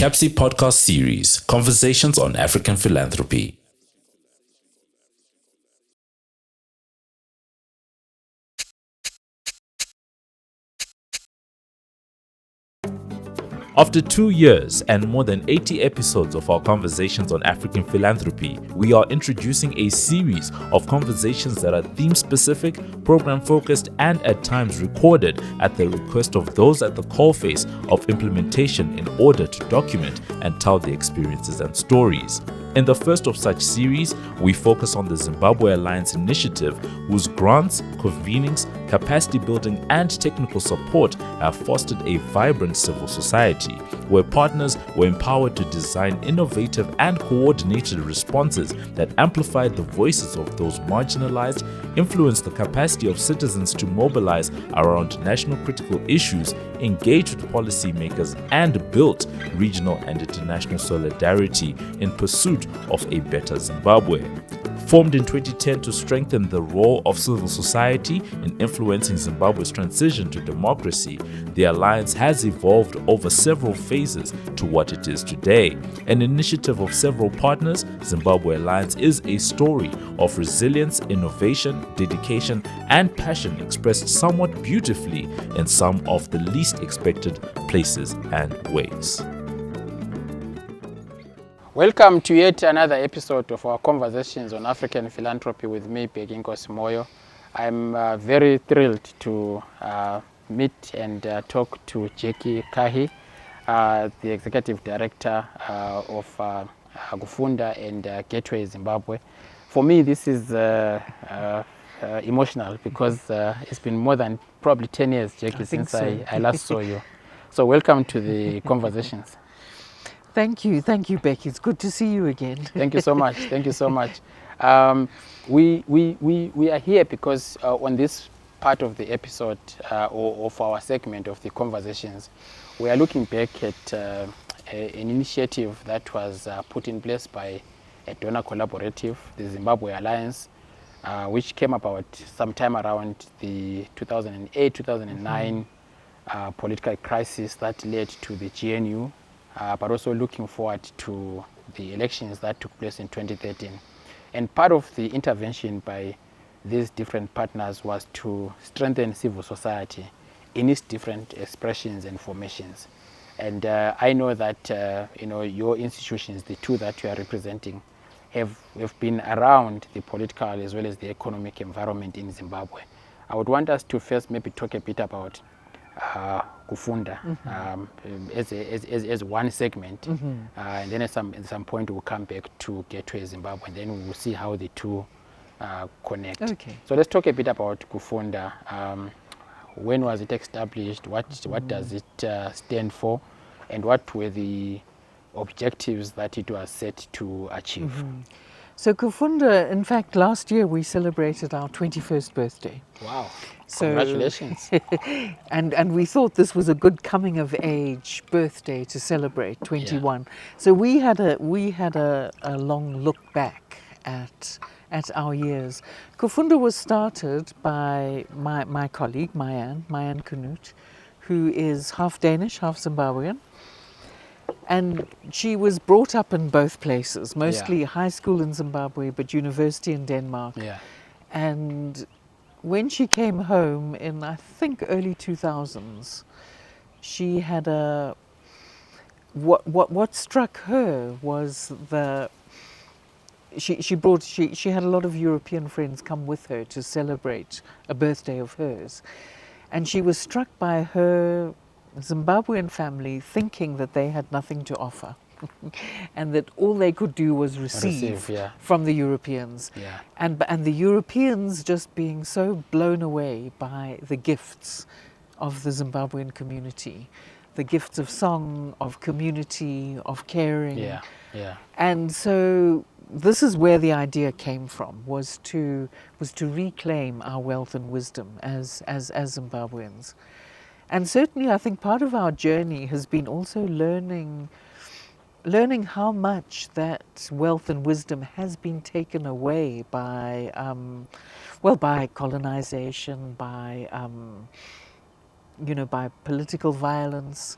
CAPSI podcast series, Conversations on African Philanthropy. After 2 years and more than 80 episodes of our Conversations on African Philanthropy, we are introducing a series of conversations that are theme-specific, program-focused, and at times recorded at the request of those at the coalface of implementation in order to document and tell their experiences and stories. In the first of such series, we focus on the Zimbabwe Alliance Initiative, whose grants, convenings, capacity building, and technical support have fostered a vibrant civil society, where partners were empowered to design innovative and coordinated responses that amplify the voices of those marginalized, influence the capacity of citizens to mobilize around national critical issues, engage with policymakers, and built regional and international solidarity in pursuit of a better Zimbabwe. Formed in 2010 to strengthen the role of civil society in influencing Zimbabwe's transition to democracy, the Alliance has evolved over several phases to what it is today. An initiative of several partners, Zimbabwe Alliance is a story of resilience, innovation, dedication, and passion expressed somewhat beautifully in some of the least expected places and ways. Welcome to yet another episode of our Conversations on African Philanthropy with me, Moyo. I'm very thrilled to meet and talk to Cahi, the Executive Director of Kufunda and Gateway Zimbabwe. For me, this is emotional because it's been more than probably 10 years, Jackie, since I last saw you. So welcome to the Conversations. Thank you, Becky. It's good to see you again. Thank you so much. We are here because on this part of the episode or of our segment of the Conversations, we are looking back at an initiative that was put in place by a donor collaborative, the Zimbabwe Alliance, which came about sometime around the 2008-2009 political crisis that led to the GNU. But also looking forward to the elections that took place in 2013. And part of the intervention by these different partners was to strengthen civil society in its different expressions and formations. And I know that your institutions, the two that you are representing, have been around the political as well as the economic environment in Zimbabwe. I would want us to first maybe talk a bit about Kufunda as one segment, and then at some point we'll come back to Gateway Zimbabwe, and then we'll see how the two connect. Okay. So let's talk a bit about Kufunda. When was it established? What does it stand for, and what were the objectives that it was set to achieve? So Kufunda, in fact, last year we celebrated our 21st birthday. Wow. So, congratulations. and we thought this was a good coming of age birthday to celebrate 21. Yeah. So we had a long look back at our years. Kufunda was started by my colleague Mayan Knut, who is half Danish, half Zimbabwean. And she was brought up in both places, mostly high school in Zimbabwe, but university in Denmark. Yeah. And when she came home in, I think, early 2000s, she had what struck her was she had a lot of European friends come with her to celebrate a birthday of hers. And she was struck by her Zimbabwean family thinking that they had nothing to offer and that all they could do was receive from the Europeans. Yeah. And the Europeans just being so blown away by the gifts of the Zimbabwean community, the gifts of song, of community, of caring. Yeah. And so this is where the idea came from, was to reclaim our wealth and wisdom as Zimbabweans. And certainly I think part of our journey has been also learning how much that wealth and wisdom has been taken away by colonization, by political violence,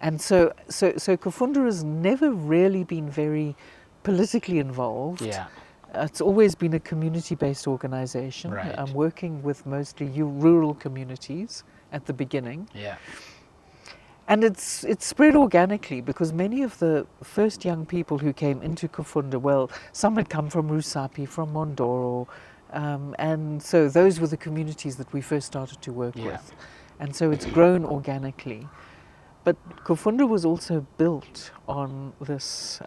And so Kufunda has never really been very politically involved. Yeah. It's always been a community-based organization. Right. I'm working with mostly rural communities at the beginning. Yeah. And it's spread organically, because many of the first young people who came into Kufunda, well, some had come from Rusapi, from Mondoro, and so those were the communities that we first started to work with. And so it's grown organically. But Kufunda was also built on this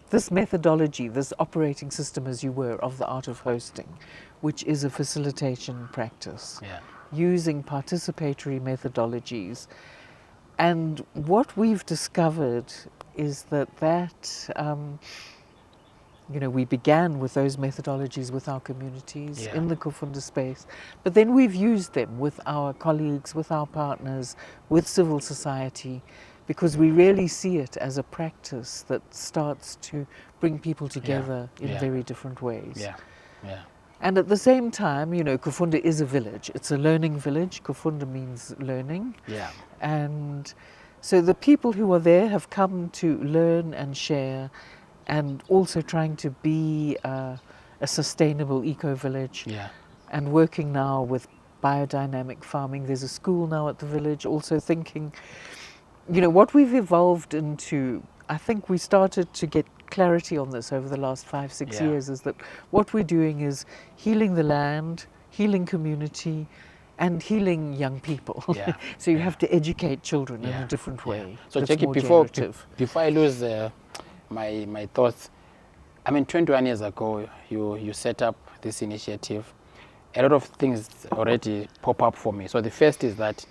this methodology, this operating system, as you were, of the art of hosting, which is a facilitation practice, using participatory methodologies. And what we've discovered is that you know, we began with those methodologies with our communities in the Kufunda space, but then we've used them with our colleagues, with our partners, with civil society, because we really see it as a practice that starts to bring people together in very different ways. And at the same time, you know, Kufunda is a village. It's a learning village. Kufunda means learning. And so the people who are there have come to learn and share, and also trying to be a sustainable eco-village. And working now with biodynamic farming. There's a school now at the village, also thinking, you know, what we've evolved into, I think we started to get clarity on this over the last 5-6 years, is that what we're doing is healing the land, healing community, and healing young people. So you have to educate children in a different way. So Jackie, before I lose my thoughts, I mean, 21 years ago, you set up this initiative. A lot of things already pop up for me. So the first is that,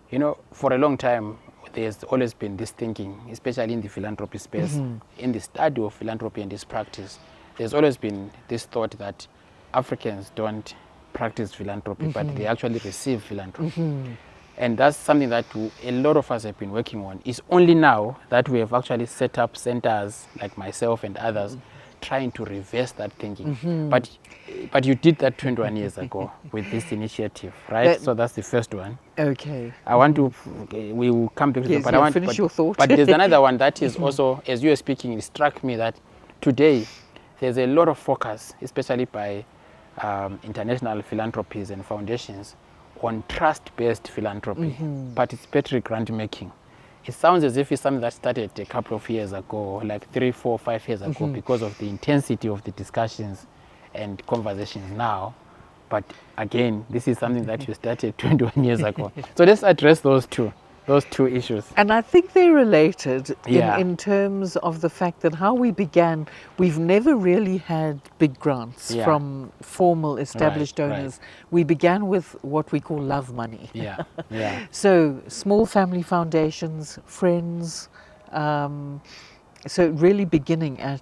you know, for a long time, there's always been this thinking, especially in the philanthropy space, in the study of philanthropy and this practice, there's always been this thought that Africans don't practice philanthropy, but they actually receive philanthropy. And that's something that a lot of us have been working on. It's only now that we have actually set up centers, like myself and others, trying to reverse that thinking. But you did that 21 years ago with this initiative, right? So that's the first one. Okay. I want to, we will come back to that, but I want finish your thought. But there's another one that is also, as you were speaking, it struck me that today there's a lot of focus, especially by international philanthropies and foundations, on trust-based philanthropy, participatory grant making. It sounds as if it's something that started a couple of years ago, like 3, 4, 5 years ago, because of the intensity of the discussions and conversations now. But again, this is something that you started 21 years ago. So let's address those two issues. And I think they're related in terms of the fact that how we began, we've never really had big grants from formal established donors. We began with what we call love money. So small family foundations, friends, so really beginning at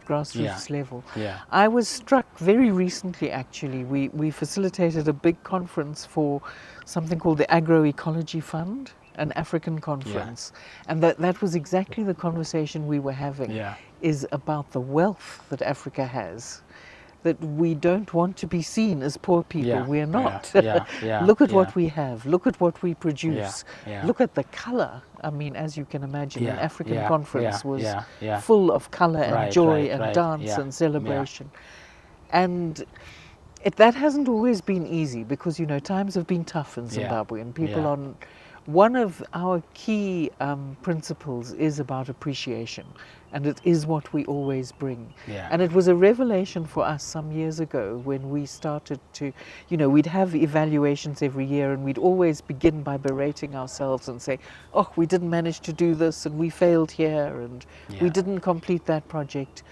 grassroots level. I was struck very recently, actually. We facilitated a big conference for something called the Agroecology Fund, an African conference. And that was exactly the conversation we were having, is about the wealth that Africa has, that we don't want to be seen as poor people. We are not. Look at what we have. Look at what we produce. Look at the color. I mean, as you can imagine, an African conference was full of color and joy and dance and celebration. And that hasn't always been easy, because, you know, times have been tough in Zimbabwe, and people on. One of our key principles is about appreciation, and it is what we always bring. And it was a revelation for us some years ago when we started to, you know, we'd have evaluations every year, and we'd always begin by berating ourselves and say, oh, we didn't manage to do this, and we failed here, and we didn't complete that project.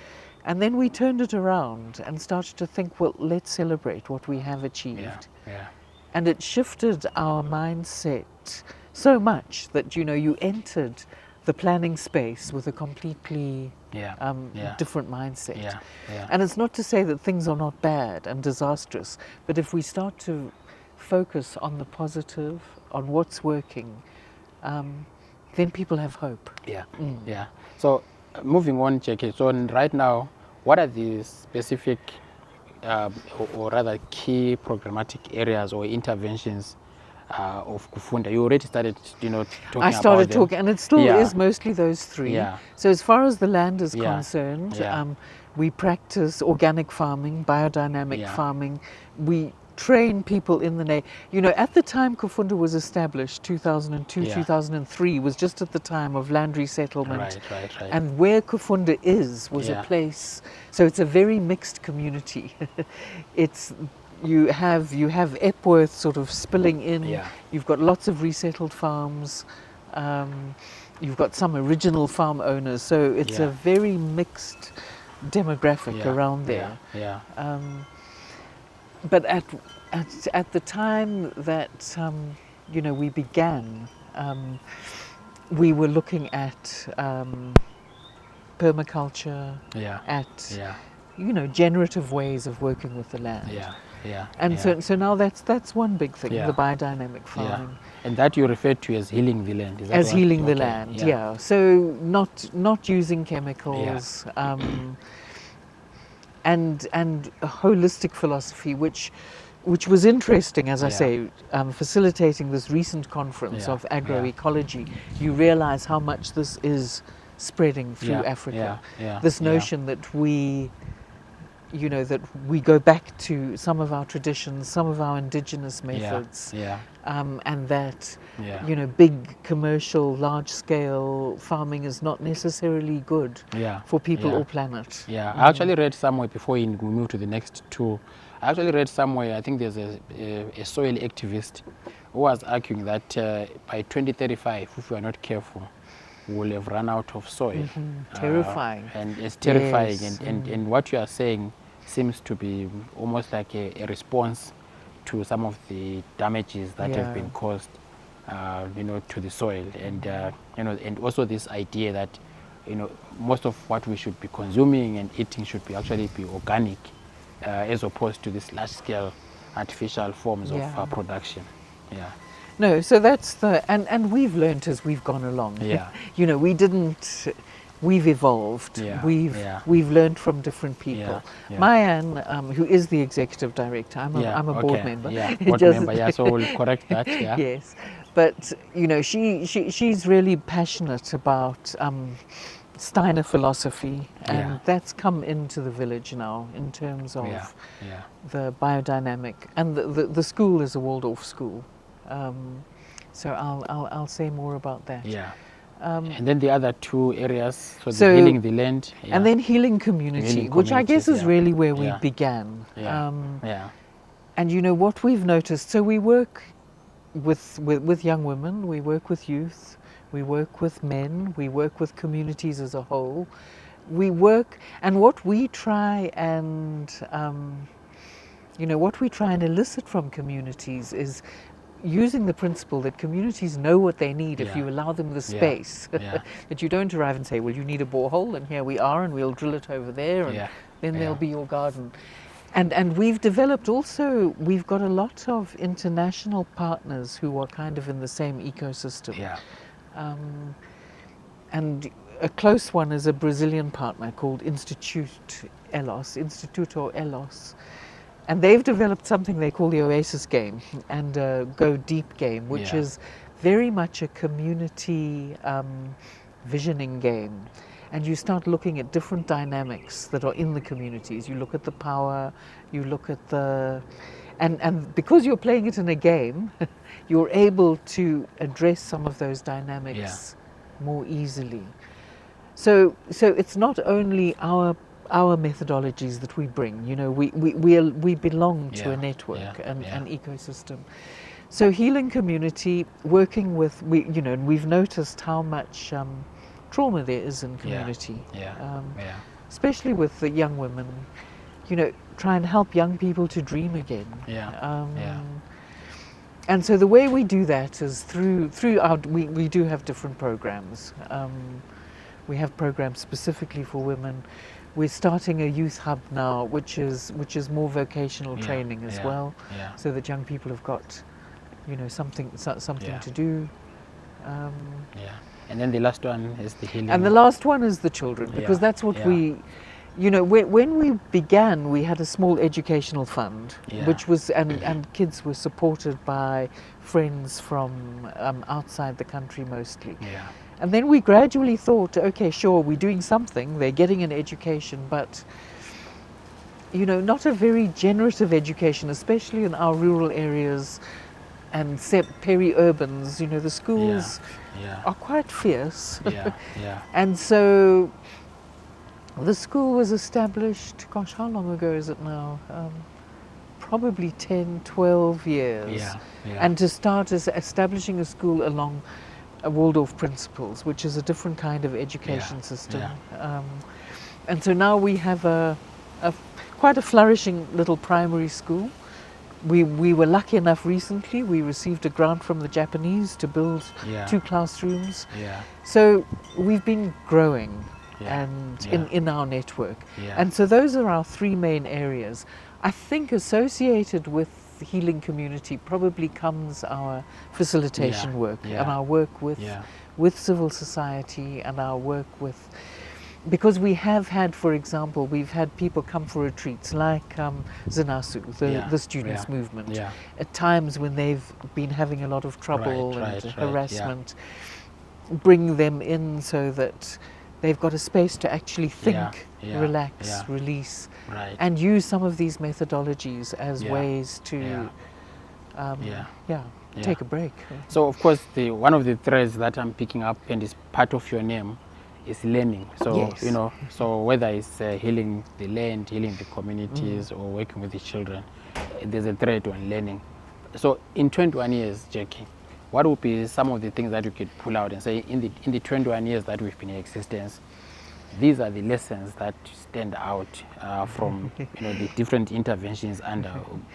And then we turned it around and started to think, well, let's celebrate what we have achieved. And it shifted our mindset so much that, you know, you entered the planning space with a completely different mindset. And it's not to say that things are not bad and disastrous, but if we start to focus on the positive, on what's working, then people have hope. So moving on, Jackie, so right now, what are the specific or rather key programmatic areas or interventions of Kufunda. You already started, talking about I started them. talking, and it still is mostly those three. Yeah. So as far as the land is Yeah. concerned, Yeah. we practice organic farming, biodynamic Yeah. farming. We train people in the at the time Kufunda was established, 2002, Yeah. 2003, was just at the time of land resettlement. Right. And where Kufunda was Yeah. a place, so it's a very mixed community. You have Epworth sort of spilling in. Yeah. You've got lots of resettled farms. You've got some original farm owners. So it's a Yeah. very mixed demographic around there. Yeah. But at the time that we began, we were looking at permaculture, Yeah. at Yeah. generative ways of working with the land. Yeah. And so now that's one big thing, Yeah. the biodynamic farming. And that you refer to as healing the land. Is that As what? healing the Okay. land, yeah. So not using chemicals, and a holistic philosophy, which was interesting, as I say, facilitating this recent conference Yeah. of agroecology. You realize how much this is spreading through Yeah. Africa. Yeah. This notion that we go back to some of our traditions, some of our indigenous methods, Yeah. and that Yeah. big commercial, large-scale farming is not necessarily good Yeah. for people Yeah. or planet. Yeah, I actually read somewhere before we move to the next two. I actually read somewhere, I think there's a soil activist who was arguing that by 2035, if we are not careful, we will have run out of soil. Terrifying. And it's terrifying. Yes. And what you are saying seems to be almost like a response to some of the damages that have been caused, to the soil. And, and also this idea that, most of what we should be consuming and eating should actually be organic, as opposed to this large-scale artificial forms of production. Yeah. No, so that's and we've learnt as we've gone along. Yeah. We've evolved. Yeah, We've learned from different people. Yeah. Mayan, who is the executive director, I'm a board member. Yeah, board member. Yeah, so we'll correct that. Yeah. Yes, but she's really passionate about Steiner philosophy, and that's come into the village now in terms of the biodynamic, and the school is a Waldorf school. So I'll say more about that. Yeah. And then the other two areas, so So- healing the land. Yeah. And then healing community, Healing which I guess is communities, really where we Yeah. began. Yeah. Yeah. And what we've noticed, so we work with young women, we work with youth, we work with men, we work with communities as a whole. We work, and what we try and elicit from communities is using the principle that communities know what they need if Yeah. you allow them the Yeah. space. Yeah. That you don't arrive and say, well, you need a borehole, and here we are, and we'll drill it over there, and Yeah. then Yeah. there'll be your garden. And we've developed also, we've got a lot of international partners who are kind of in the same ecosystem. Yeah. And a close one is a Brazilian partner called Instituto Elos. And they've developed something they call the Oasis game and Go Deep game, which Yeah. is very much a community visioning game. And you start looking at different dynamics that are in the communities. You look at the power, you look at and because you're playing it in a game, you're able to address some of those dynamics more easily. So it's not only our methodologies that we bring. We belong to Yeah, a network yeah, and yeah. an ecosystem. So healing community, working with and we've noticed how much trauma there is in community, Yeah. especially with the young women. Try and help young people to dream again. Yeah. And so the way we do that is through we do have different programs. We have programs specifically for women. We're starting a youth hub now, which is more vocational training as well, Yeah. so that young people have got, something Yeah. to do. Yeah. And then the last one is the healing. And the last one is the children, because Yeah, that's what yeah. you know, when we began, we had a small educational fund, which was, and kids were supported by friends from outside the country mostly. Yeah. And then we gradually thought, okay, sure, we're doing something, they're getting an education, but, you know, not a very generative education, especially in our rural areas and peri-urbans. You know, the schools are quite fierce. And so the school was established, gosh, how long ago is it now? Probably 10, 12 years. And to start establishing a school along Waldorf principles, which is a different kind of education system. And so now we have quite a flourishing little primary school. We were lucky enough recently, we received a grant from the Japanese to build 2 classrooms. So we've been growing and in our network. And so those are our 3 main areas. I think associated with the healing community probably comes our facilitation work and our work with civil society and our work with, because we have had, for example, we've had people come for retreats like Zinasu, the students' movement, at times when they've been having a lot of trouble and harassment, bring them in so that they've got a space to actually think, relax, release, and use some of these methodologies as ways to take a break. So of course one of the threads that I'm picking up and is part of your name is learning. So you know, so whether it's healing the land, healing the communities, or working with the children, there's a thread on learning. So in 21 years, Jackie, what would be some of the things that you could pull out and say in the 21 years that we've been in existence, these are the lessons that stand out from the different interventions under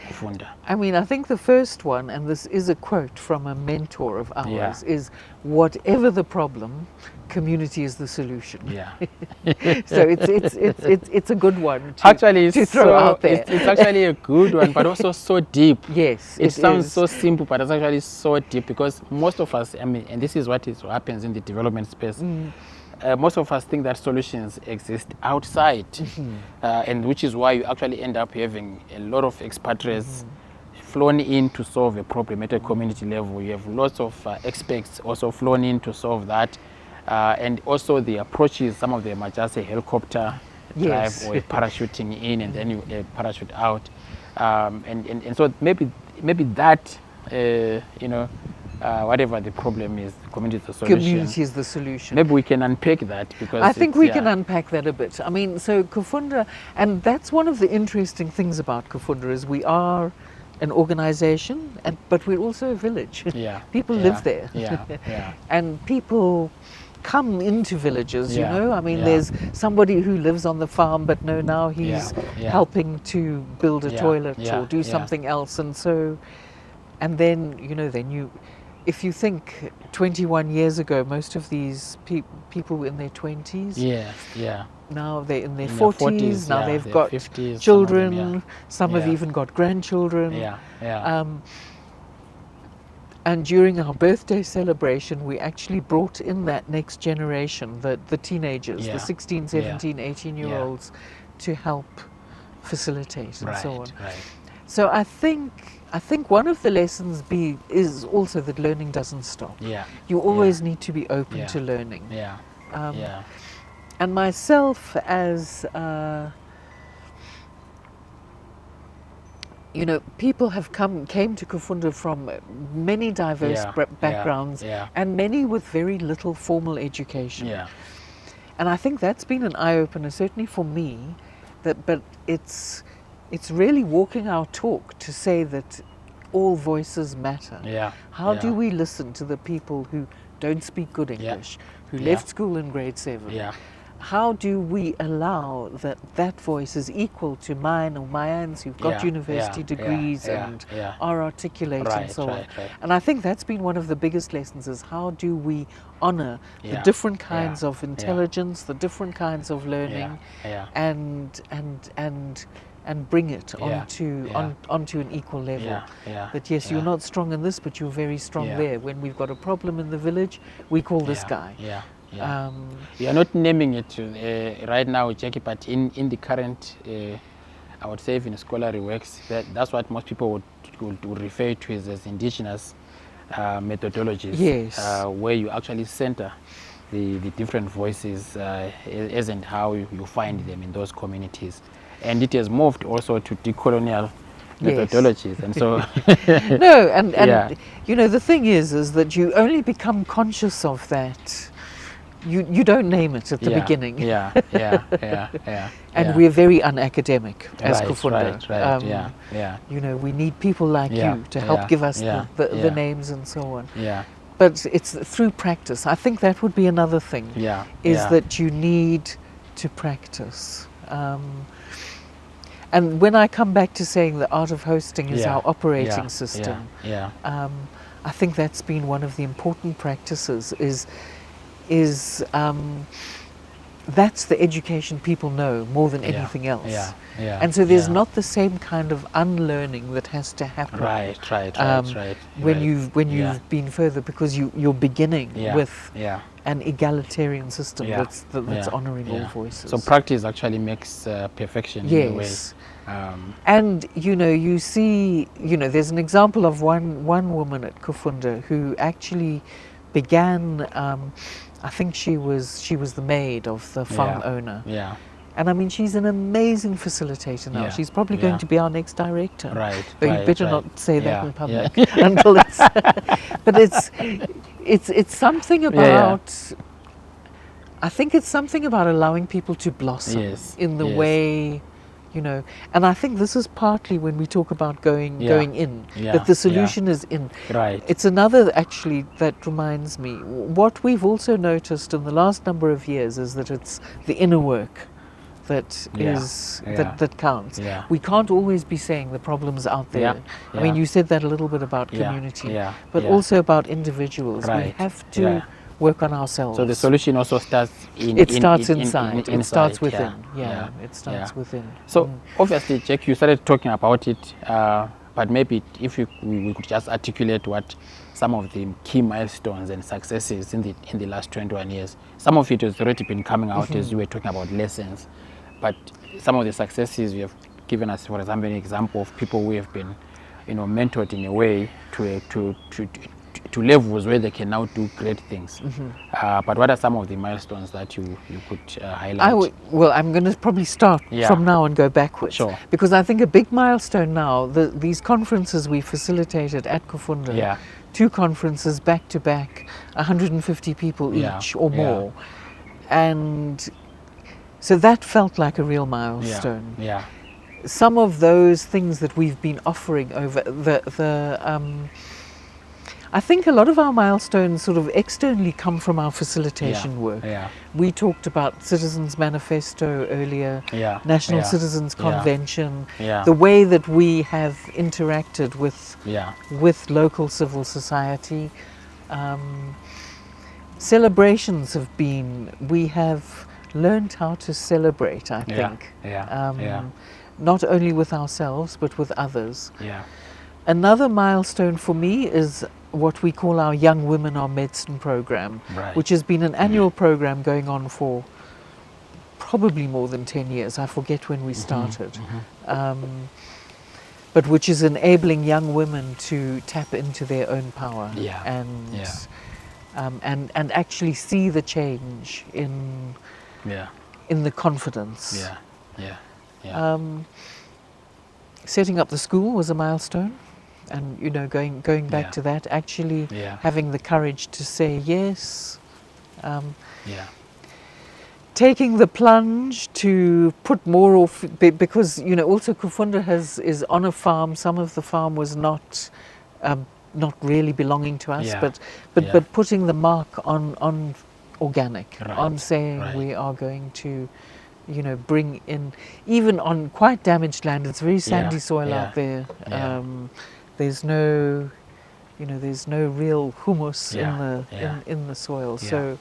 Kufunda? I mean, I think the first one, and this is a quote from a mentor of ours, is whatever the problem, community is the solution. So it's a good one to throw out there. It's actually a good one, but also so deep. Yes, it sounds so simple, but it's actually so deep, because most of us, I mean, and this is what happens in the development space. Most of us think that solutions exist outside, and which is why you actually end up having a lot of expatriates flown in to solve a problem at a community level. You have lots of experts also flown in to solve that, and also the approaches, some of them are just a helicopter drive or a parachuting in and then you parachute out, and so maybe that whatever the problem is, the community is the solution. Community is the solution. Maybe we can unpack that, because I think we can unpack that a bit. I mean, so Kufunda, and that's one of the interesting things about Kufunda, is we are an organization, but we're also a village. People live there. And people come into villages, you know. I mean, there's somebody who lives on the farm, but now he's helping to build a toilet or do something else. And so, and then, if you think 21 years ago, most of these people were in their 20s. Now they're in their 40s. Now they've got 50s, children. Some have even got grandchildren. And during our birthday celebration, we actually brought in that next generation, the teenagers, the 16, 17, 18-year-olds, to help facilitate and so on. So I think one of the lessons is also that learning doesn't stop. You always need to be open to learning. And myself, as people have came to Kufunda from many diverse backgrounds, and many with very little formal education. And I think that's been an eye-opener, certainly for me. But it's really walking our talk to say that all voices matter. How do we listen to the people who don't speak good English, who left school in grade 7? How do we allow that voice is equal to mine or Mayan's, who've got university degrees and are articulate and so on? And I think that's been one of the biggest lessons, is how do we honor the different kinds of intelligence, the different kinds of learning, and bring it onto an equal level. That yes, you're not strong in this, but you're very strong there. When we've got a problem in the village, we call this guy. yeah. You are not naming it right now, Jackie, but in the current, I would say, even scholarly works, that's what most people would refer to as indigenous methodologies. Yes. Where you actually center the different voices as and how you find them in those communities. And it has moved also to decolonial methodologies. And so no, and Yeah. you know, the thing is that you only become conscious of that. You don't name it at the beginning. Yeah. And yeah. we're very unacademic as Right, Kufunda. right. Yeah. You know, we need people like Yeah, you to help yeah, give us yeah, the yeah. names and so on. Yeah. But it's through practice. I think that would be another thing. Yeah. Is yeah. that you need to practice. And when I come back to saying the art of hosting is Yeah, our operating yeah, system, Yeah. I think that's been one of the important practices. That's the education people know more than anything else. Yeah. And so there's yeah. not the same kind of unlearning that has to happen. Right. When right. you've Yeah. been further, because you're beginning Yeah. with Yeah. an egalitarian system Yeah. that's Yeah. honouring all Yeah. voices. So practice actually makes perfection in a way. Yes. Um, And you see, there's an example of one woman at Kufunda who actually began. I think she was the maid of the farm owner, yeah. and I mean she's an amazing facilitator now. Yeah. She's probably going Yeah. to be our next director. Right. But you right, better right. not say that Yeah, in public until it's. But it's something about. I think it's something about allowing people to blossom Yes, in the yes. way, and I think this is partly when we talk about going in, Yeah, that the solution is in. Right. It's another, actually, that reminds me, what we've also noticed in the last number of years is that it's the inner work that that counts. Yeah. We can't always be saying the problem's out there. I mean, you said that a little bit about community, but also about individuals. We Right. have to Yeah. work on ourselves. So the solution also starts inside. It starts within. It starts within. So obviously, Jack, you started talking about it, but maybe if we could just articulate what some of the key milestones and successes in the last 21 years. Some of it has already been coming out as you were talking about lessons, but some of the successes you have given us, for example, an example of people who have been, mentored in a way to levels where they can now do great things. But what are some of the milestones that you could highlight? I'm going to probably start from now and go backwards. Sure. Because I think a big milestone now, these conferences we facilitated at Kufunda, 2 conferences back to back, 150 people each or more. And so that felt like a real milestone. Yeah. Some of those things that we've been offering over I think a lot of our milestones sort of externally come from our facilitation work. Yeah. We talked about Citizens Manifesto earlier, National Citizens Convention, the way that we have interacted with local civil society. Celebrations have been, we have learned how to celebrate, I think. Not only with ourselves, but with others. Another milestone for me is what we call our Young Women Are Medicine program, which has been an annual program going on for probably more than 10 years. I forget when we started. But which is enabling young women to tap into their own power and actually see the change in the confidence. Setting up the school was a milestone. And going back to that, actually having the courage to say yes, taking the plunge to put more of, because also Kufunda is on a farm. Some of the farm was not really belonging to us, but putting the mark on organic, on saying we are going to bring in, even on quite damaged land. It's very sandy soil out there. There's no, there's no real humus in the soil. So,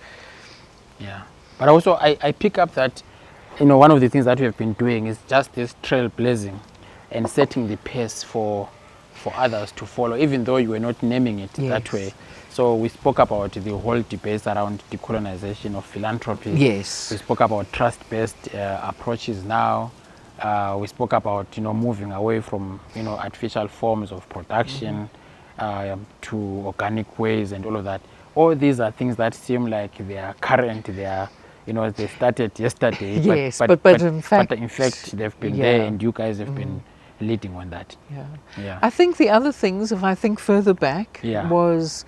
But also, I pick up that, one of the things that we have been doing is just this trailblazing and setting the pace for others to follow, even though you were not naming it that way. So we spoke about the whole debate around decolonization of philanthropy. Yes. We spoke about trust-based approaches now. We spoke about, moving away from, artificial forms of production to organic ways and all of that. All these are things that seem like they are current. They are, they started yesterday. Yes, but in fact, they've been there, and you guys have been leading on that. Yeah. I think the other things, if I think further back, was,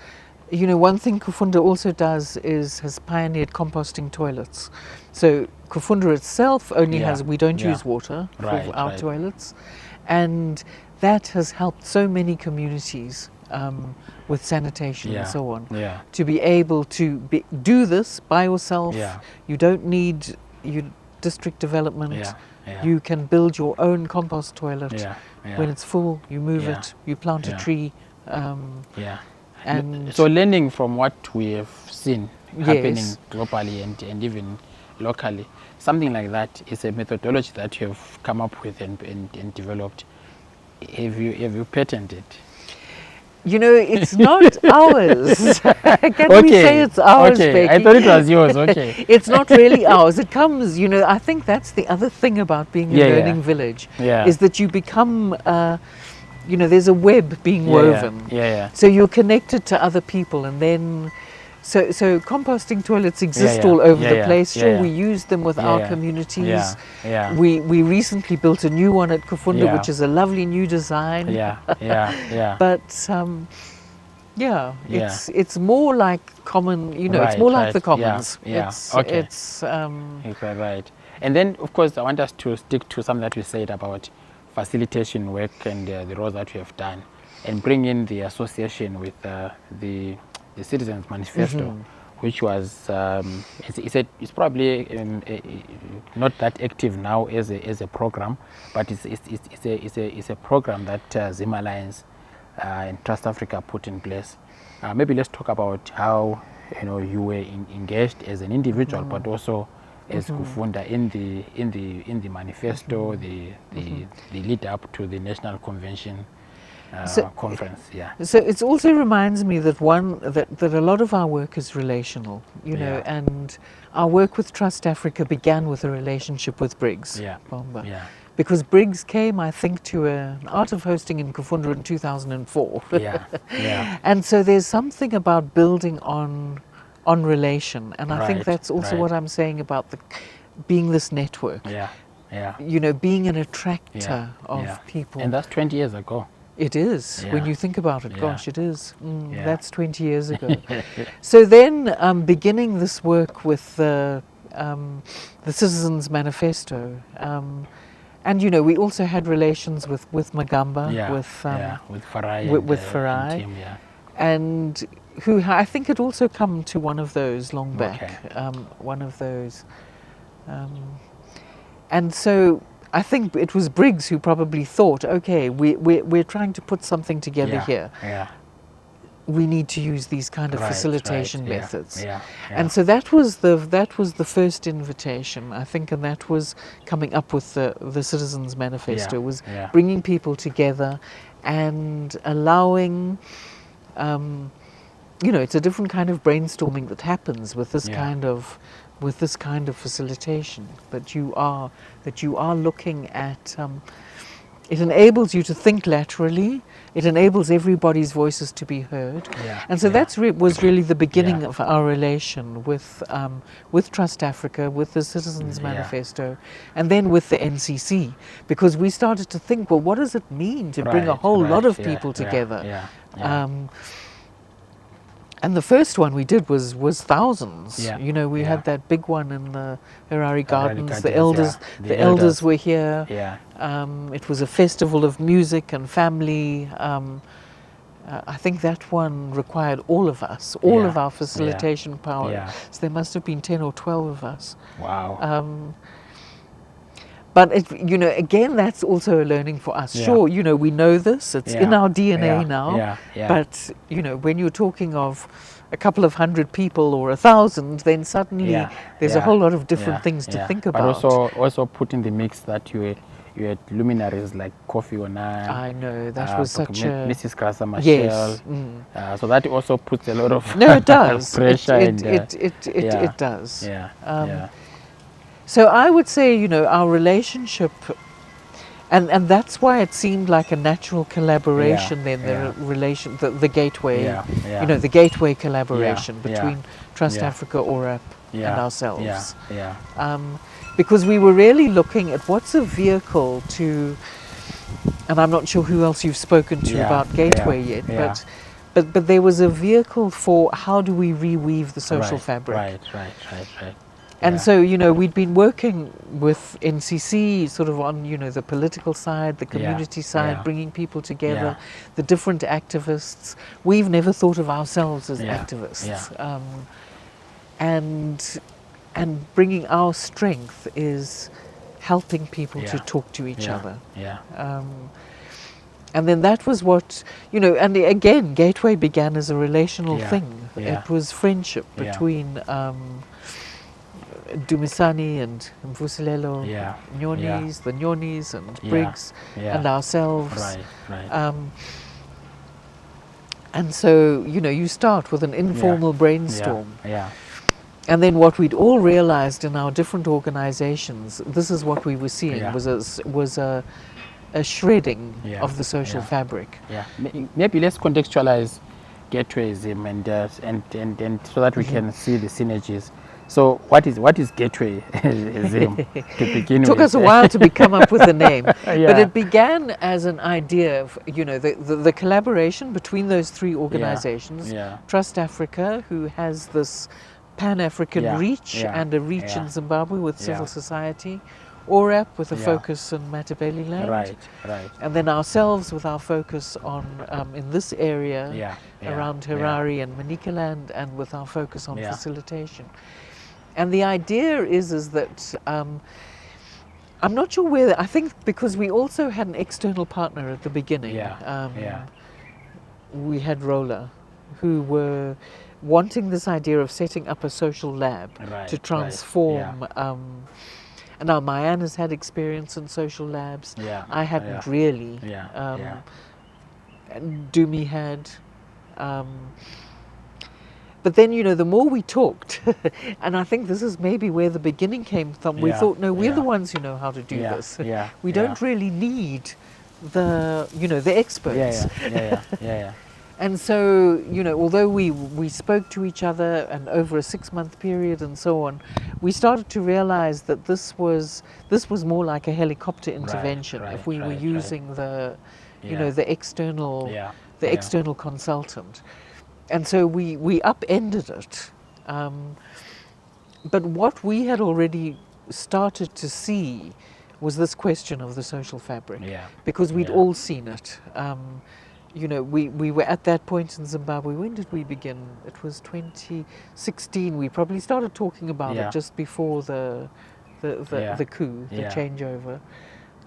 one thing Kufunda also does has pioneered composting toilets. So Kufunda itself only we don't use water for our toilets. And that has helped so many communities with sanitation and so on. To be able to do this by yourself, you don't need district development. You can build your own compost toilet. When it's full, you move it, you plant a tree. And so learning from what we have seen happening globally and even locally, something like that is a methodology that you have come up with and developed. Have you patented? It's not ours. Can we say it's ours, Becky? I thought it was yours. Okay. It's not really ours. It comes, I think that's the other thing about being a learning village, is that you become, there's a web being woven. So you're connected to other people, and then, so composting toilets exist all over the place. Sure, we use them with our communities. We recently built a new one at Kufunda, which is a lovely new design. But it's more like common. It's more like the commons. It's right. And then, of course, I want us to stick to something that we said about facilitation work and the roles that we have done, and bring in the association with the Citizens Manifesto, which was it's probably not that active now as a program, but it's a program that ZimAlliance and Trust Africa put in place. Maybe let's talk about how you were engaged as an individual, but also as Kufunda in the manifesto, the lead up to the National Convention conference. So it also reminds me that that a lot of our work is relational, and our work with Trust Africa began with a relationship with Briggs Bomba. Because Briggs came, I think, to an art of hosting in Kufunda in 2004. And so there's something about building on relation, and I think that's also what I'm saying about being this network. Being an attractor of people. And that's 20 years ago. It is, when you think about it. Gosh, it is. That's 20 years ago. So then, beginning this work with the Citizens Manifesto, and we also had relations with Magamba, with Farai, and who I think had also come to one of those long back, one of those, and so I think it was Briggs who probably thought, okay, we're trying to put something together here. We need to use these kind of facilitation methods. And so that was the first invitation, I think, and that was coming up with the Citizens Manifesto, was bringing people together and allowing, it's a different kind of brainstorming that happens with this kind of facilitation, that you are looking at. It enables you to think laterally. It enables everybody's voices to be heard, and so that's was really the beginning of our relation with Trust Africa, with the Citizens Manifesto, and then with the NCC, because we started to think, well, what does it mean to bring a whole lot of people together? And the first one we did was thousands. We had that big one in the Harare Gardens. The elders were here. It was a festival of music and family. I think that one required all of us, all of our facilitation power. So there must have been 10 or 12 of us. Wow. But again, that's also a learning for us. Sure, we know this; it's in our DNA now. But when you're talking of a couple of hundred people or 1,000, then suddenly there's a whole lot of different things to think about. But also put in the mix that you you had luminaries like Kofi Annan. I know, that was such a... Mrs. Grasa Machel. Yes. So that also puts a lot of No, it does. pressure. It does. Yeah. So I would say, you know, our relationship, and that's why it seemed like a natural collaboration the gateway, you know, the gateway collaboration between Trust Africa, ORAP, and ourselves. Because we were really looking at what's a vehicle to, and I'm not sure who else you've spoken to about Gateway yet, but there was a vehicle for how do we reweave the social fabric. Right. And so, you know, we'd been working with NCC sort of on, you know, the political side, the community side, bringing people together, the different activists. We've never thought of ourselves as activists. And bringing our strength is helping people to talk to each other. And then that was what, you know, and again, Gateway began as a relational thing. It was friendship between Dumisani and Mvusilelo, Nyonis, the Nyonis and Briggs, and ourselves. And so, you know, you start with an informal brainstorm. And then what we'd all realized in our different organizations, this is what we were seeing, was a shredding of the social fabric. Maybe let's contextualize Gateway Zim and so that we can see the synergies. So what is Gateway Zim to begin with? It took us a while to come up with the name, but it began as an idea of, you know, the collaboration between those three organizations. Trust Africa, who has this Pan-African reach and a reach in Zimbabwe with civil society. ORAP with a focus on Matabele land. And then ourselves with our focus on, in this area, around Harare and Manicaland, and with our focus on facilitation. And the idea is that, I'm not sure where, I think because we also had an external partner at the beginning. We had Roller, who were wanting this idea of setting up a social lab to transform. And now Mayan has had experience in social labs. I hadn't really. And Dumi had. But then, you know, the more we talked, and I think this is maybe where the beginning came from, we thought, no, we're the ones who know how to do this. We don't really need the, you know, the experts. And so, you know, although we spoke to each other and over a 6-month period and so on, we started to realize that this was more like a helicopter intervention if we were using the, you know, the external external consultant. And so we upended it. But what we had already started to see was this question of the social fabric, because we'd all seen it. You know, we were at that point in Zimbabwe. When did we begin? It was 2016. We probably started talking about it just before the coup, the changeover.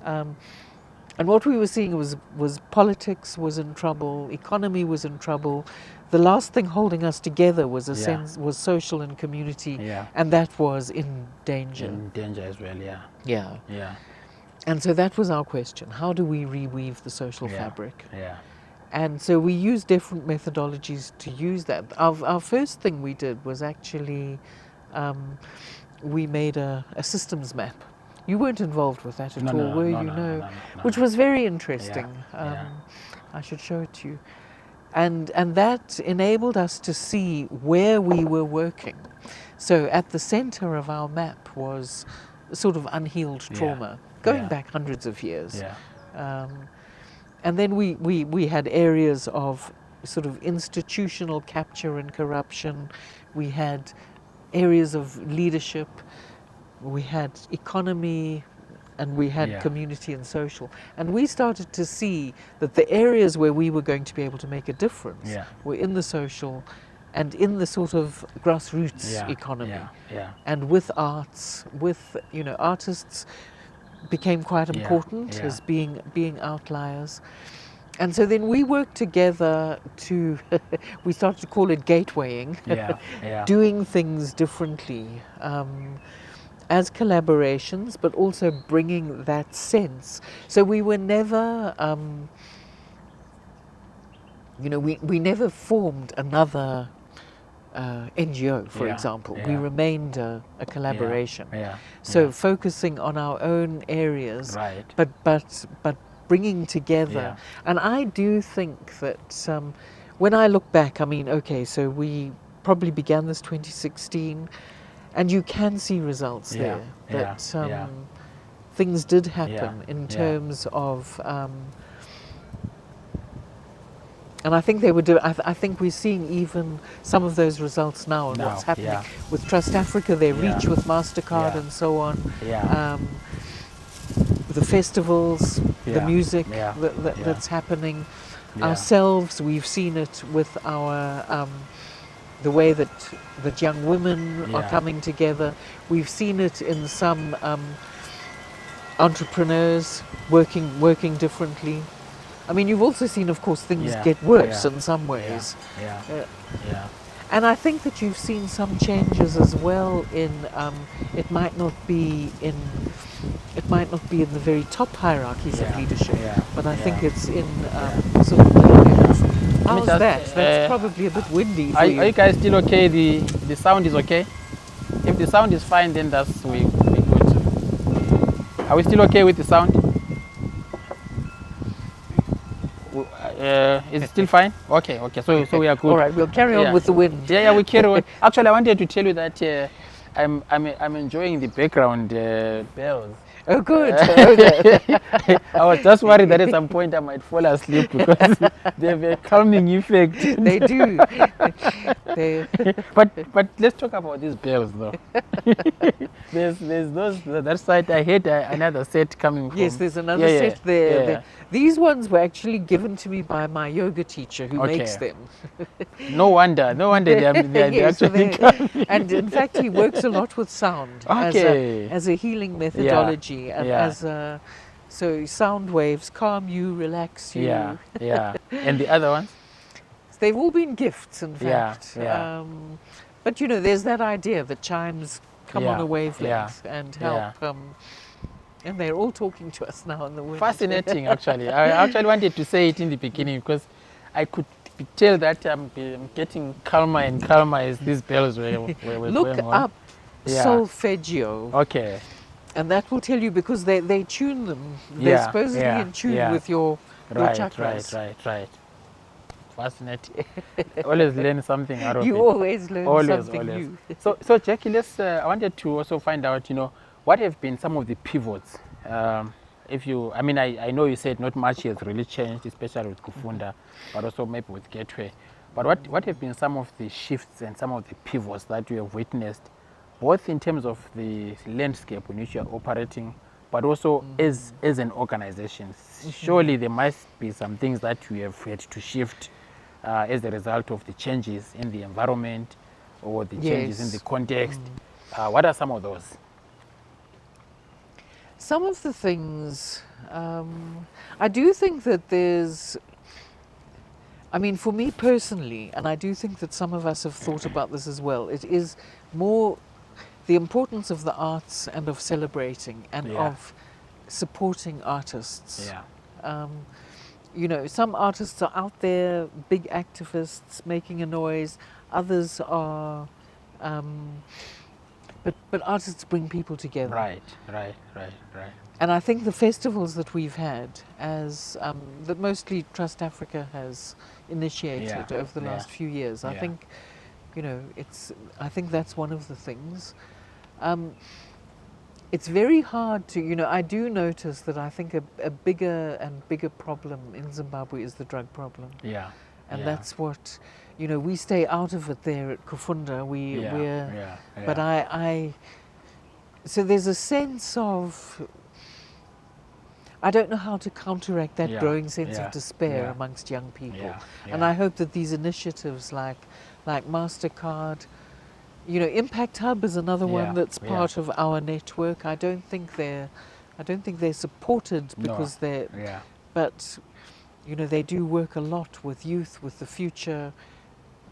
And what we were seeing was politics was in trouble, economy was in trouble. The last thing holding us together was was social and community, and that was in danger. In danger as well, Yeah. And so that was our question: how do we reweave the social fabric? And so we used different methodologies to use that. Our first thing we did was actually we made a systems map. You weren't involved with that at all, were you? No, which was very interesting. I should show it to you. And that enabled us to see where we were working. So at the center of our map was sort of unhealed trauma, going back hundreds of years. And then we had areas of sort of institutional capture and corruption. We had areas of leadership. We had economy, and we had community and social. And we started to see that the areas where we were going to be able to make a difference were in the social and in the sort of grassroots economy. And with arts, with, you know, artists became quite important as being outliers. And so then we worked together to, we started to call it gatewaying, doing things differently. as collaborations, but also bringing that sense. So we were never, we never formed another NGO, for example. We remained a collaboration. So focusing on our own areas, Right. but bringing together. And I do think that when I look back, I mean, okay, so we probably began this 2016, and you can see results there that things did happen in terms of. And I think they would do. I think we're seeing even some of those results now and what's happening with Trust Africa, their reach with MasterCard and so on. The festivals, the music that's happening. Ourselves, we've seen it with our the way that young women are coming together. We've seen it in some entrepreneurs working differently. I mean, you've also seen, of course, things get worse in some ways. And I think that you've seen some changes as well in, it might not be in the very top hierarchies of leadership, but I think it's in sort of areas. How's that? That's probably a bit windy for you. Are you guys still okay? The sound is okay? If the sound is fine, then that's we good. Are we still okay with the sound? Is it still fine? Okay. So we are good. All right, we'll carry on with the wind. Yeah, we carry on. Actually, I wanted to tell you that I'm enjoying the background bells. Oh, good. I was just worried that at some point I might fall asleep because they have a calming effect. They do. But let's talk about these bells, though. there's those that side. I heard another set coming from. Yes, there's another set there. These ones were actually given to me by my yoga teacher who makes them. No wonder they're actually coming. And in fact, he works a lot with sound as a healing methodology. And as so sound waves calm you, relax you. And the other ones? They've all been gifts, in fact. But there's that idea that chimes come on a wavelength and help. And they're all talking to us now in the wind. Fascinating, actually. I actually wanted to say it in the beginning because I could tell that I'm getting calmer and calmer as these bells were Look going on. up solfeggio. Okay. And that will tell you because they tune them. They're supposedly in tune with your chakras. Right. Fascinating. Always learn something out of it. You always learn something new. So Jackie, I wanted to also find out, what have been some of the pivots? I know you said not much has really changed, especially with Kufunda, but also maybe with Gateway. But what have been some of the shifts and some of the pivots that you have witnessed, both in terms of the landscape in which you are operating, but also as an organization? Surely there must be some things that you have had to shift as a result of the changes in the environment or the changes in the context. What are some of those? Some of the things, I do think that there's, for me personally, and I do think that some of us have thought about this as well, it is more the importance of the arts and of celebrating and of supporting artists. Some artists are out there, big activists, making a noise. Others are, but artists bring people together. Right. And I think the festivals that we've had, that mostly Trust Africa has initiated over the last few years, I think, I think that's one of the things. It's very hard to, I do notice that I think a bigger and bigger problem in Zimbabwe is the drug problem. And that's what, we stay out of it there at Kufunda. But so there's a sense of, I don't know how to counteract that growing sense of despair amongst young people. And I hope that these initiatives like MasterCard, Impact Hub is another one that's part of our network. I don't think they're supported because but they do work a lot with youth, with the future,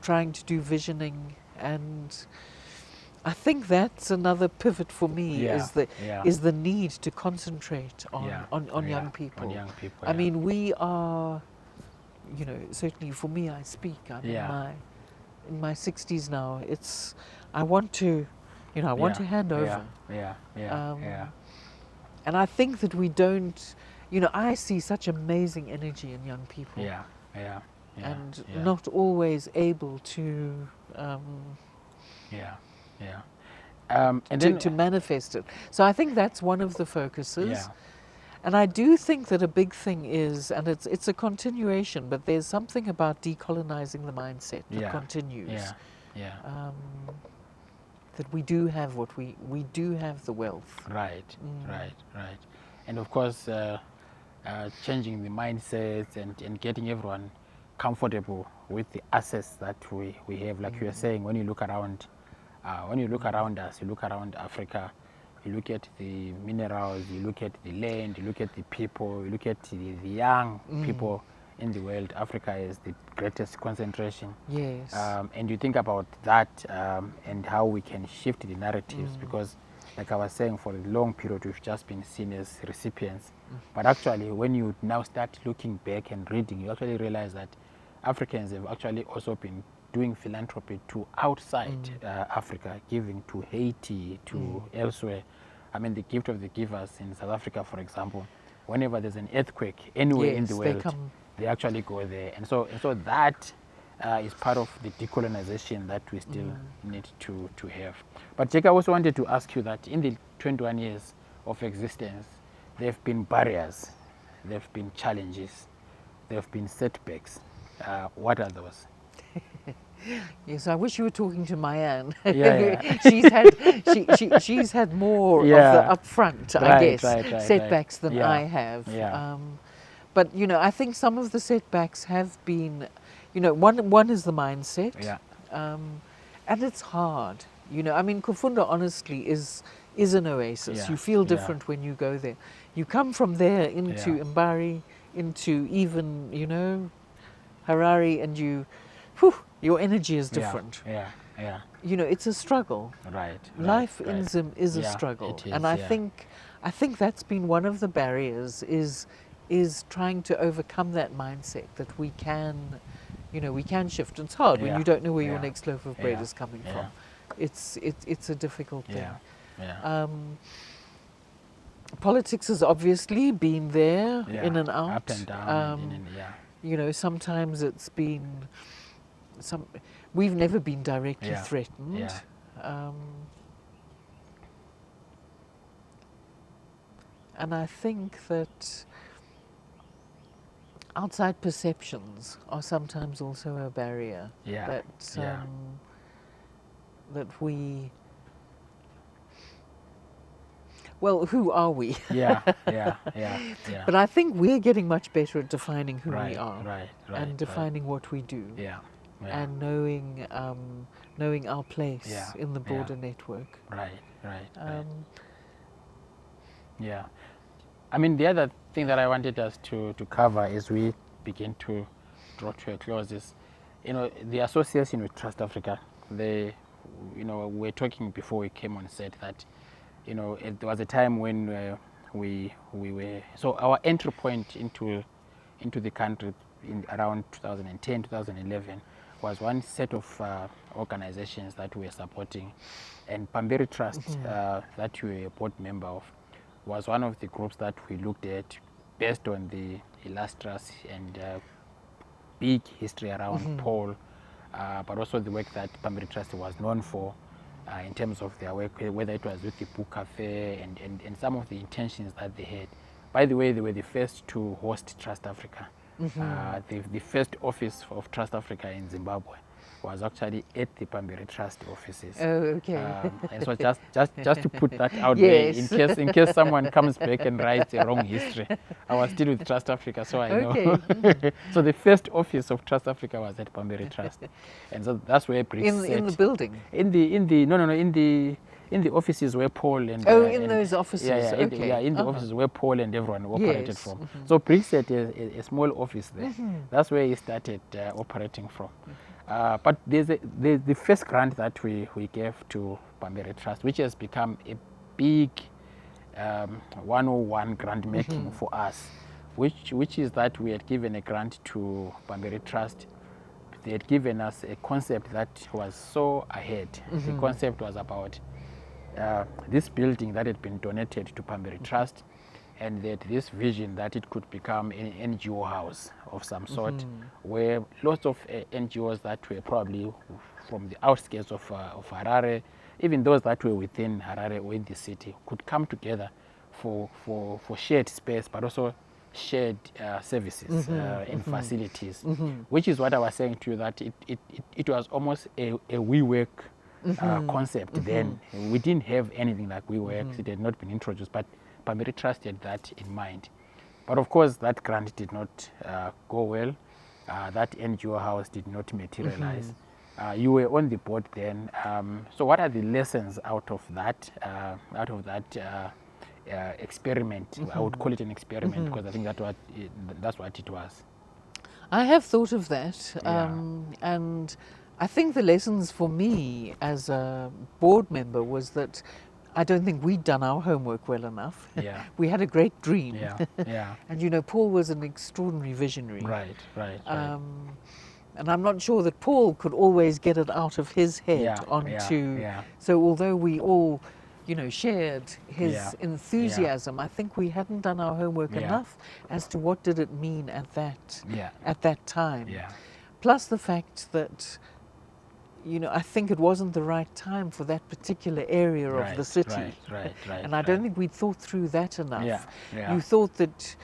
trying to do visioning, and I think that's another pivot for me, Yeah, is the need to concentrate on young people. On young people. I mean, we are, certainly for me, I speak. I'm in my 60s now. I want to, I want to hand over. And I think that we don't, I see such amazing energy in young people. And not always able to. And then, to manifest it. So I think that's one of the focuses. And I do think that a big thing is, and it's a continuation, but there's something about decolonizing the mindset that continues. That we do have we do have the wealth. Right. And of course, changing the mindsets and getting everyone comfortable with the assets that we have. Like you were saying, when you look around us, you look around Africa, you look at the minerals, you look at the land, you look at the people, you look at the young people in the world. Africa is the greatest concentration. Yes. And you think about that and how we can shift the narratives, because like I was saying, for a long period we've just been seen as recipients. But actually, when you now start looking back and reading, you actually realize that Africans have actually also been doing philanthropy to outside Africa, giving to Haiti, to elsewhere. I mean, the gift of the givers in South Africa, for example, whenever there's an earthquake anywhere in the world, they actually go there. And so that is part of the decolonization that we still need to have. But Jake, I also wanted to ask you that in the 21 years of existence, there have been barriers, there have been challenges, there have been setbacks. What are those? Yes, I wish you were talking to Mayan. Yeah. She's had more of the upfront, I guess, setbacks than I have. But I think some of the setbacks have been, one is the mindset, and it's hard. I mean, Kufunda honestly is an oasis. You feel different when you go there. You come from there into Mbari, into even Harare, and your energy is different. It's a struggle. Life in Zim is a struggle, and I think that's been one of the barriers is trying to overcome that mindset that we can shift. It's hard when you don't know where your next loaf of bread is coming from. It's a difficult thing. Politics has obviously been there, in and out. Up and down. Sometimes it's been we've never been directly threatened. And I think that outside perceptions are sometimes also a barrier. That we. Well, who are we? But I think we're getting much better at defining who we are, and defining what we do, and knowing our place in the broader network. I mean, the other thing that I wanted us to cover as we begin to draw to a close is, the association with Trust Africa. We were talking before we came on set that, there was a time when we were, so our entry point into the country in around 2010, 2011 was one set of organizations that we were supporting, and Pamberi Trust, that you were a board member of, was one of the groups that we looked at based on the illustrious and big history around Paul, but also the work that Pamberi Trust was known for in terms of their work, whether it was with the book cafe and some of the intentions that they had. By the way, they were the first to host Trust Africa. The first office of Trust Africa in Zimbabwe was actually at the Pamberi Trust offices. Oh, okay. And so just to put that out there, in case someone comes back and writes a wrong history, I was still with Trust Africa, so I know. So the first office of Trust Africa was at Pamberi Trust, and so that's where BRICS in the building. In the offices where Paul and those offices. In the offices where Paul and everyone operated from. So BRICS had a small office there. That's where he started operating from. But there's the first grant that we gave to Bambere Trust, which has become a big 101 grant making for us, which is that we had given a grant to Bambere Trust. They had given us a concept that was so ahead. The concept was about this building that had been donated to Bambere Trust, and they had this vision that it could become an NGO house of some sort, where lots of NGOs that were probably from the outskirts of Harare, even those that were within Harare or in the city, could come together for shared space, but also shared services and facilities, which is what I was saying to you, that it was almost a WeWork concept then. We didn't have anything like WeWork. It had not been introduced, but Bambere Trust had that in mind. But of course, that grant did not go well. That NGO house did not materialize. You were on the board then. So what are the lessons out of that experiment? I would call it an experiment because I think that's what it was. I have thought of that, Yeah. and I think the lessons for me as a board member was that I don't think we'd done our homework well enough. Yeah. We had a great dream. Yeah, yeah. And you know, Paul was an extraordinary visionary. Right. And I'm not sure that Paul could always get it out of his head Yeah, onto. yeah. So although we all, you know, shared his Yeah, enthusiasm, I think we hadn't done our homework Yeah. enough as to what did it mean at Yeah. that time. Yeah. Plus the fact that, you know, I think it wasn't the right time for that particular area of the city. Right. And I don't think we'd thought through that enough. Yeah. You thought that,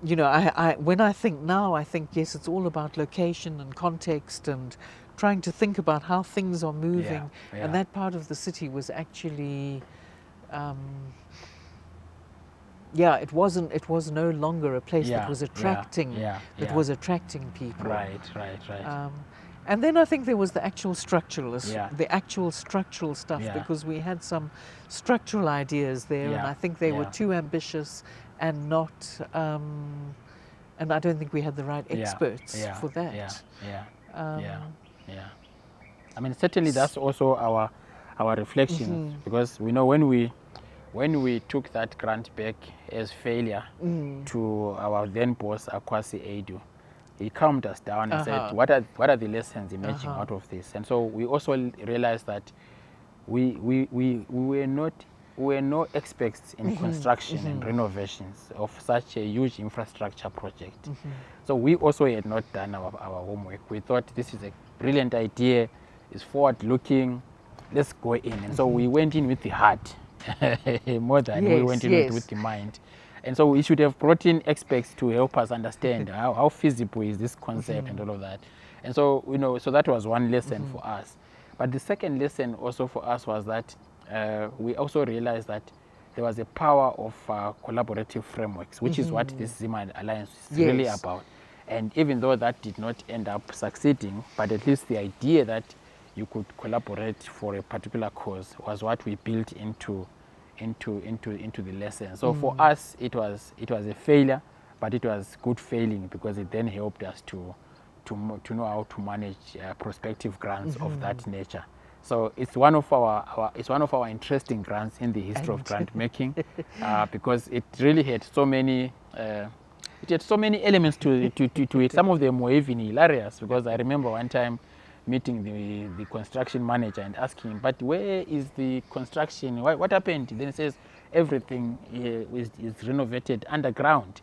you know, I when I think now, I think, yes, it's all about location and context and trying to think about how things are moving. Yeah. And that part of the city was actually, it was no longer a place that was attracting, was attracting people. Right. And then I think there was the actual structural stuff, Yeah. because we had some structural ideas there, and Yeah. I think they were Yeah. too ambitious and not, and I don't think we had the right experts for that. Yeah. I mean, certainly that's also our reflections, because we know when we took that grant back as failure to our then boss Akwasi Edu, he calmed us down and said, what are the lessons emerging out of this? And so we also realized that we were no experts in construction and renovations of such a huge infrastructure project. So we also had not done our homework. We thought this is a brilliant idea, it's forward looking, let's go in. And so we went in with the heart more than we went in with the mind. And so we should have brought in experts to help us understand how feasible is this concept and all of that. And so, you know, so that was one lesson for us. But the second lesson also for us was that we also realized that there was a power of collaborative frameworks, which is what this Zimbabwe Alliance is really about. And even though that did not end up succeeding, but at least the idea that you could collaborate for a particular cause was what we built into the lesson. So for us, it was a failure, but it was good failing, because it then helped us to know how to manage prospective grants of that nature. So it's one of our interesting grants in the history of grant making, because it really had so many elements to it. Some of them were even hilarious, because I remember one time meeting the construction manager and asking him, but where is the construction? What happened? Then he says, everything is renovated underground.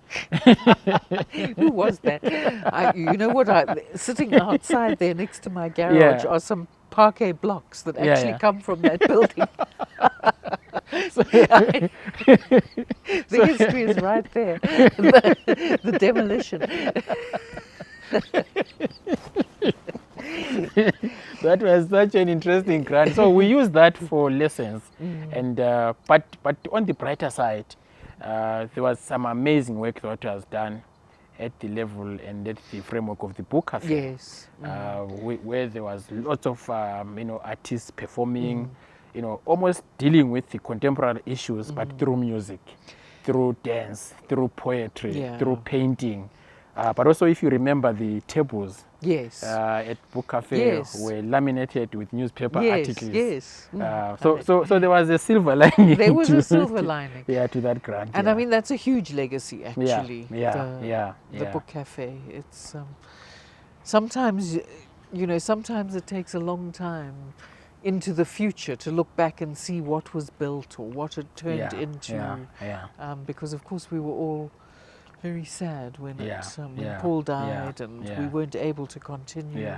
Who was that? You know what? Sitting outside there next to my garage are some parquet blocks that actually come from that building. The history is right there. The demolition. That was such an interesting grant. So we use that for lessons. And but on the brighter side, there was some amazing work that was done at the level and at the framework of the book cafe. Yes. Where there was lots of artists performing, almost dealing with the contemporary issues, but through music, through dance, through poetry, through painting. But also, if you remember, the tables Yes. at Book Cafe Yes. were laminated with newspaper Yes, articles. yes. So there was a silver lining. There was to, a silver lining. Yeah, to that grant. And yeah. I mean, that's a huge legacy, actually. Yeah. The Book Cafe. It's sometimes, sometimes it takes a long time into the future to look back and see what was built or what it turned into. Because of course we were all very sad when when Paul died and we weren't able to continue.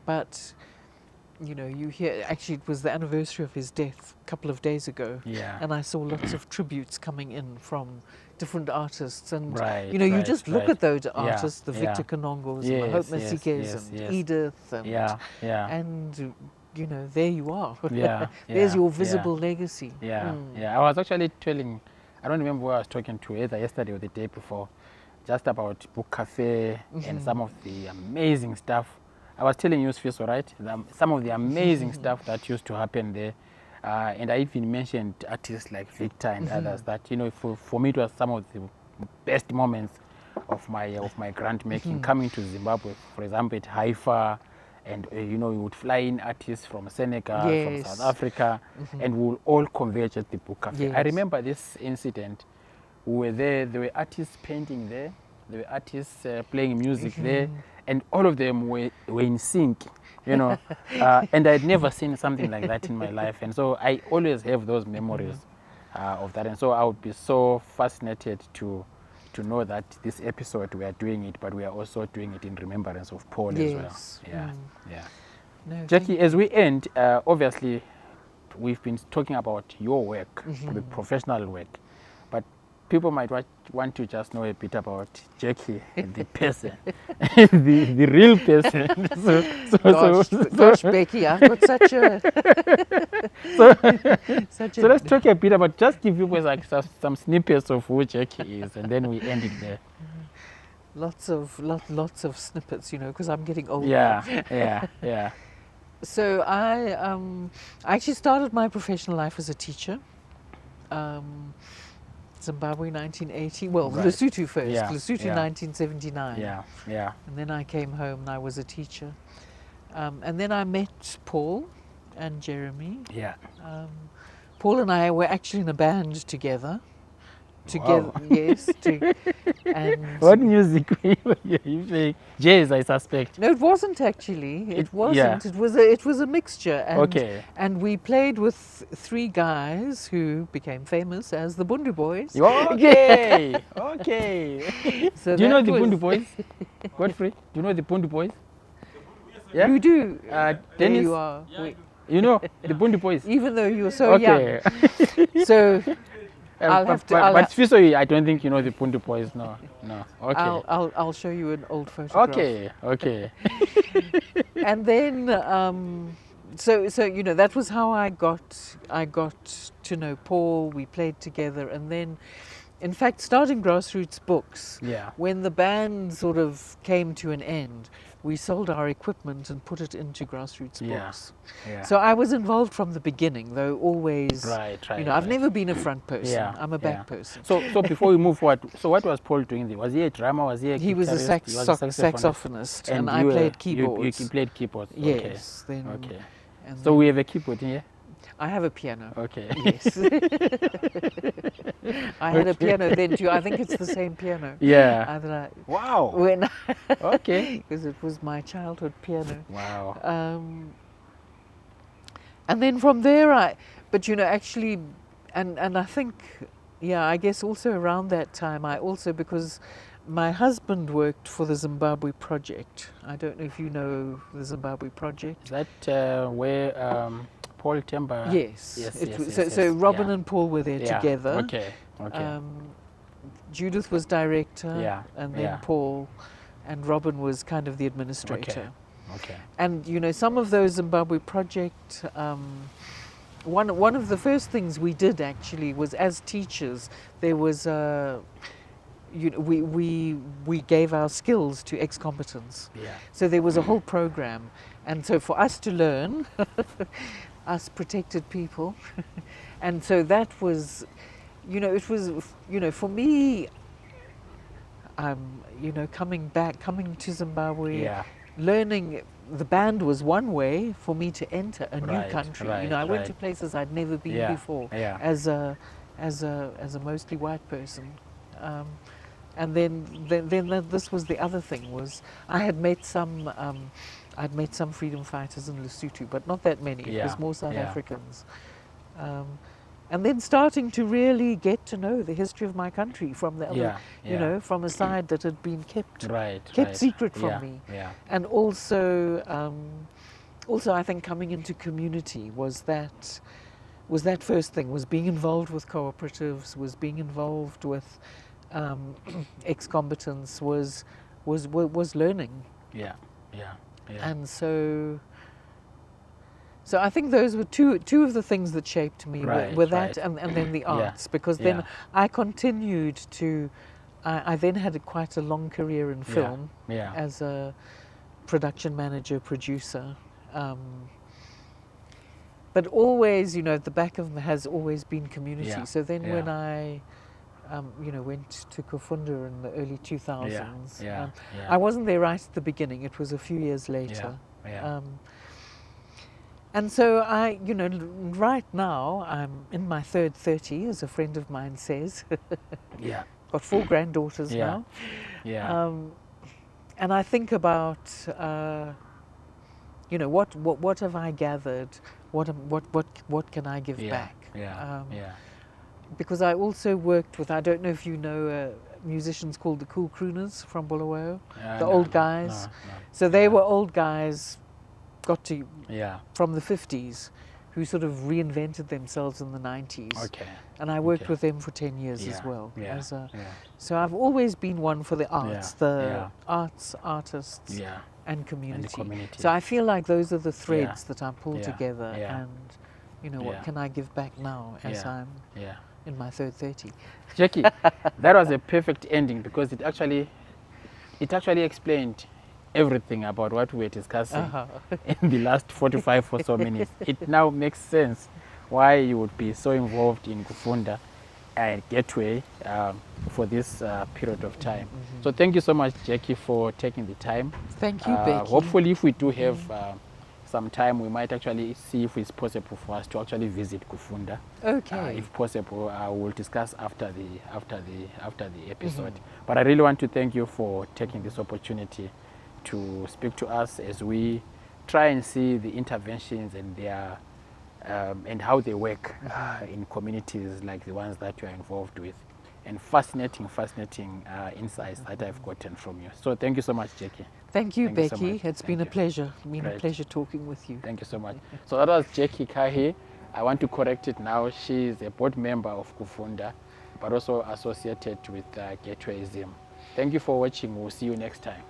But you hear, actually it was the anniversary of his death a couple of days ago, and I saw lots of tributes coming in from different artists, and you just look at those artists, the Victor Kanongos, and the Hope Masikes, and Edith, and there you are. There's your visible legacy. I was actually telling, I don't remember who I was talking to, either yesterday or the day before, just about Book Cafe and some of the amazing stuff. I was telling you, Sfiso, right? Some of the amazing stuff that used to happen there. And I even mentioned artists like Victor and others that, for me it was some of the best moments of my grant making, coming to Zimbabwe, for example, at Haifa, and we would fly in artists from Senegal, from South Africa, and we would all converge at the Book Cafe. I remember this incident. We were there were artists painting there, there were artists playing music there, and all of them were in sync, and I'd never seen something like that in my life, and so I always have those memories of that, and so I would be so fascinated to know that this episode we are doing it, but we are also doing it in remembrance of Paul as well. No, Jackie, as we end, obviously we've been talking about your work, the professional work, but people might want to just know a bit about Jackie, the person, the real person. Gosh, Becky, I've got such a... So let's talk a bit about, just give you like some snippets of who Jackie is, and then we end it there. Lots of snippets, because I'm getting older. Yeah. So I actually started my professional life as a teacher. Zimbabwe 1980, Lesotho first, Lesotho 1979. Yeah. And then I came home and I was a teacher. And then I met Paul and Jeremy. Yeah. Paul and I were actually in a band together. Wow. Yes. And what music were you playing? Jazz, I suspect. No, it wasn't actually. It wasn't. It was a mixture. And, and we played with three guys who became famous as the Bundu Boys. Okay. So do you know the Bundu Boys? Godfrey, do you know the Bundu Boys? Yeah. You do. Dennis, there you are. You know the Bundu Boys. Even though you were so young. So. But Sfiso, I don't think you know the Bundu Boys. No. Okay. I'll show you an old photograph. Okay. And then, so that was how I got to know Paul. We played together, and then, in fact, starting Grassroots Books. Yeah. When the band sort of came to an end, we sold our equipment and put it into Grassroots Books. Yeah. So I was involved from the beginning, though always. Right. I've never been a front person. Yeah. I'm a back person. So before we move forward, so what was Paul doing there? Was he a drummer? Was he a He was a saxophonist, and I played keyboards. You played keyboards. Yes. Okay. So we have a keyboard here. I have a piano. Okay. Yes. I had a piano then too. I think it's the same piano. Yeah. Wow. Okay. Because it was my childhood piano. Wow. And then from there actually, and I think, I guess also around that time, because my husband worked for the Zimbabwe Project. I don't know if you know the Zimbabwe Project. Is that where Paul Temba? Yes. So Robin and Paul were there together. Okay. Judith was director, and then Paul, and Robin was kind of the administrator. Okay. And some of those Zimbabwe Project, one of the first things we did actually was, as teachers, there was we gave our skills to ex-combatants. So there was a whole program, and so for us to learn, us protected people, and so that was, it was, for me, coming to Zimbabwe, Yeah. learning. The band was one way for me to enter a new Right, country. right, I went to right. places I'd never been Yeah, before yeah. as a mostly white person. And then this was the other thing, was I had met some freedom fighters in Lesotho, but not that many. It Yeah, was more South yeah. Africans. And then starting to really get to know the history of my country from the other, Yeah. from a side that had been kept Right. secret from Yeah, me. Yeah. And also I think coming into community was that first thing, was being involved with cooperatives, was being involved with ex-combatants, was learning. Yeah. Yeah. Yeah. And so I think those were two of the things that shaped me, Right, were that right. and then the Yeah, arts, because then yeah. I continued to, I then had quite a long career in film Yeah. as a production manager, producer. But always, at the back of them has always been community. Yeah, So then yeah. when I, went to Kufunda in the early 2000s, yeah. I wasn't there right at the beginning. It was a few years later. Yeah. And so I, right now I'm in my third 30, as a friend of mine says. Yeah. Got 4 granddaughters Yeah. now. Yeah. And I think about, what have I gathered? What can I give back? Yeah. Yeah. Because I also worked with, I don't know if you know, musicians called the Cool Crooners from Bulawayo, the old guys. No. So they were old guys, Yeah. from the 50s, who sort of reinvented themselves in the 90s. Okay. And I worked Okay. with them for 10 years as Yeah, well. yeah, Yeah. yeah. So I've always been one for the arts, arts, artists, Yeah. and community. community. So I feel like those are the threads that I pull Yeah, together, yeah. and what Yeah. can I give back now as Yeah. I'm Yeah. in my third 30? Jackie, that was a perfect ending, because it actually explained everything about what we were discussing in the last 45 or so minutes. It now makes sense why you would be so involved in Kufunda and Gateway for this period of time. So thank you so much, Jackie, for taking the time. Thank you, Becky. Hopefully, if we do have some time, we might actually see if it's possible for us to actually visit Kufunda. Okay. If possible, we'll discuss after the episode. But I really want to thank you for taking this opportunity to speak to us as we try and see the interventions and their and how they work in communities like the ones that you are involved with, and fascinating insights that I've gotten from you. So thank you so much, Jackie. Thank you, Thank you so Becky. much. It's been a Thank you. pleasure. A Great. pleasure talking with you. Thank you so much. So that was Jackie Cahi. I want to correct it now. She is a board member of Kufunda, but also associated with Gateway Zim. Thank you for watching. We'll see you next time.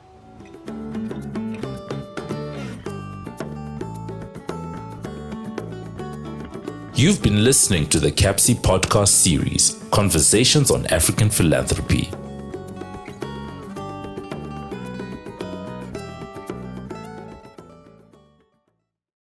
You've been listening to the CAPSI podcast series, Conversations on African Philanthropy.